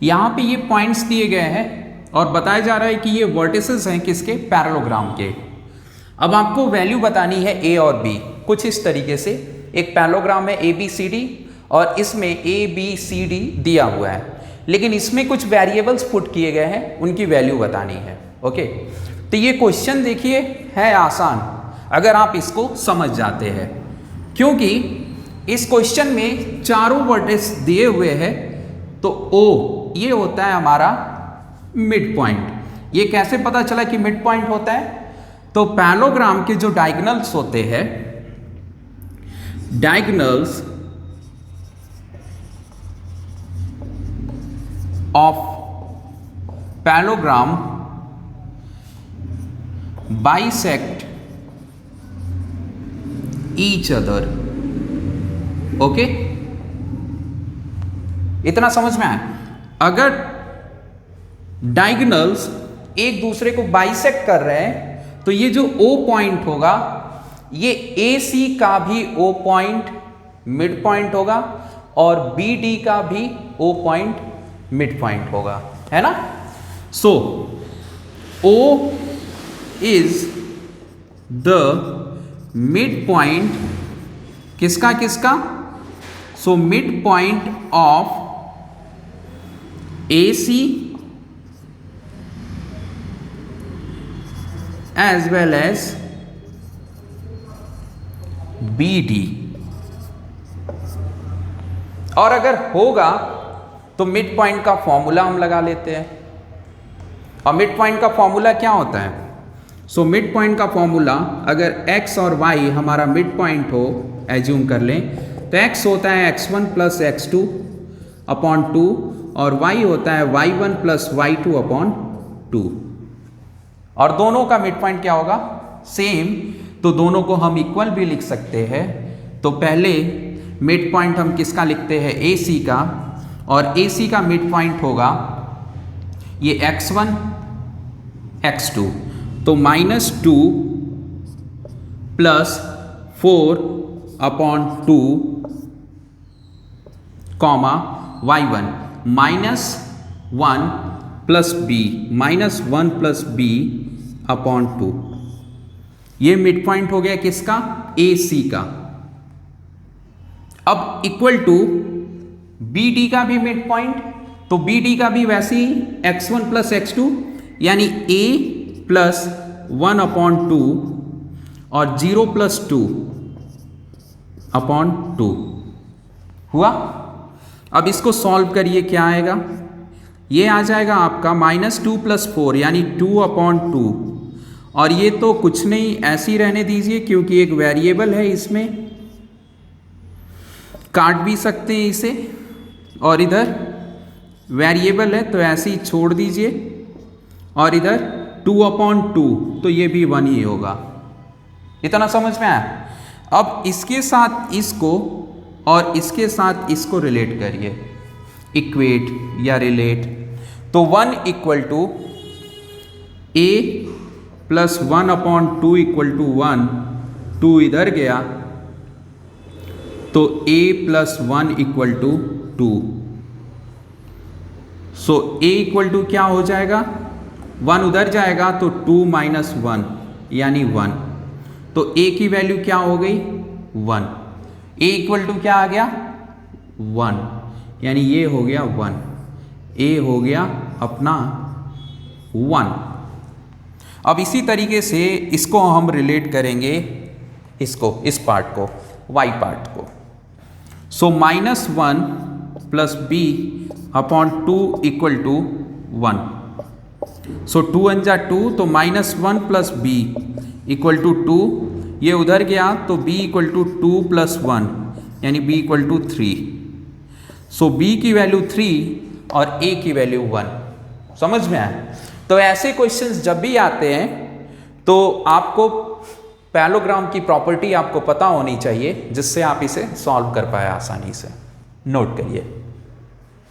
यहाँ पे ये पॉइंट्स दिए गए हैं और बताया जा रहा है कि ये वर्टिसेस हैं किसके, पैरेललोग्राम के। अब आपको वैल्यू बतानी है ए और बी कुछ इस तरीके से। एक पैरेललोग्राम है ए बी सी डी और इसमें ए बी सी डी दिया हुआ है, लेकिन इसमें कुछ वेरिएबल्स पुट किए गए हैं, उनकी वैल्यू बतानी है। ओके, तो ये क्वेश्चन देखिए है आसान अगर आप इसको समझ जाते हैं, क्योंकि इस क्वेश्चन में चारों वर्टेक्स दिए हुए हैं। तो ओ ये होता है हमारा मिड पॉइंट। ये कैसे पता चला कि मिड पॉइंट होता है? तो पैरेललोग्राम के जो डायगोनल्स होते हैं, diagonals of parallelogram bisect each other. Okay, इतना समझ में आया? अगर डायगोनल्स एक दूसरे को बाइसेक्ट कर रहे हैं तो ये जो O पॉइंट होगा ये AC का भी O पॉइंट मिड पॉइंट होगा और BD का भी O पॉइंट मिड पॉइंट होगा, है ना? सो O is the mid point किसका किसका? So mid point of AC as well as BD। और अगर होगा तो मिड पॉइंट का फॉर्मूला हम लगा लेते हैं। और मिड पॉइंट का फॉर्मूला क्या होता है? सो मिड पॉइंट का फॉर्मूला अगर x और y हमारा मिड पॉइंट हो, एज्यूम कर लें, तो x होता है x1 प्लस x2 अपॉन 2 और y होता है y1 प्लस y2 अपॉन 2। और दोनों का मिड पॉइंट क्या होगा? सेम। तो दोनों को हम इक्वल भी लिख सकते हैं। तो पहले मिड पॉइंट हम किसका लिखते हैं? AC का, और AC का मिड पॉइंट होगा ये x1 x2। तो -2 plus 4 upon 2 comma y1 -1 plus b -1 plus b upon 2। ये मिड पॉइंट हो गया किसका? AC का। अब इक्वल टू BD का भी मिड पॉइंट, तो BD का भी वैसे ही x1 प्लस x2 यानी A प्लस 1 अपॉन 2 और 0 प्लस 2 अपॉन 2 हुआ। अब इसको सॉल्व करिए, क्या आएगा? ये आ जाएगा आपका -2 प्लस 4 यानी 2 अपॉन 2। और ये तो कुछ नहीं, ऐसे ही रहने दीजिए क्योंकि एक वेरिएबल है, इसमें काट भी सकते हैं इसे, और इधर वेरिएबल है तो ऐसे ही छोड़ दीजिए। और इधर 2 अपॉन 2 तो ये भी 1 ही होगा। इतना समझ में आया? अब इसके साथ इसको और इसके साथ इसको रिलेट करिए, इक्वेट या रिलेट। तो 1 equal to A plus 1 upon 2 equal to 1, 2 इधर गया तो A plus 1 equal to 2। So A equal to क्या हो जाएगा? 1 उधर जाएगा तो 2 माइनस 1 यानी 1। तो A की वैल्यू क्या हो गई? 1। A इक्वल टू क्या आ गया? 1, यानी ये हो गया 1। A हो गया अपना 1। अब इसी तरीके से इसको हम रिलेट करेंगे, इसको, इस पार्ट को, y पार्ट को। So -1 plus b upon 2 equal to 1। So 2 × 2 तो -1 प्लस b इक्वल टू 2। ये उधर गया तो b इक्वल टू 2 प्लस 1 यानी b equal to 3। So b की वैल्यू 3 और a की वैल्यू 1। समझ में आया? तो ऐसे क्वेश्चंस जब भी आते हैं तो आपको पैरेललोग्राम की प्रॉपर्टी आपको पता होनी चाहिए, जिससे आप इसे सॉल्व कर पाए आसानी से। नोट करिए।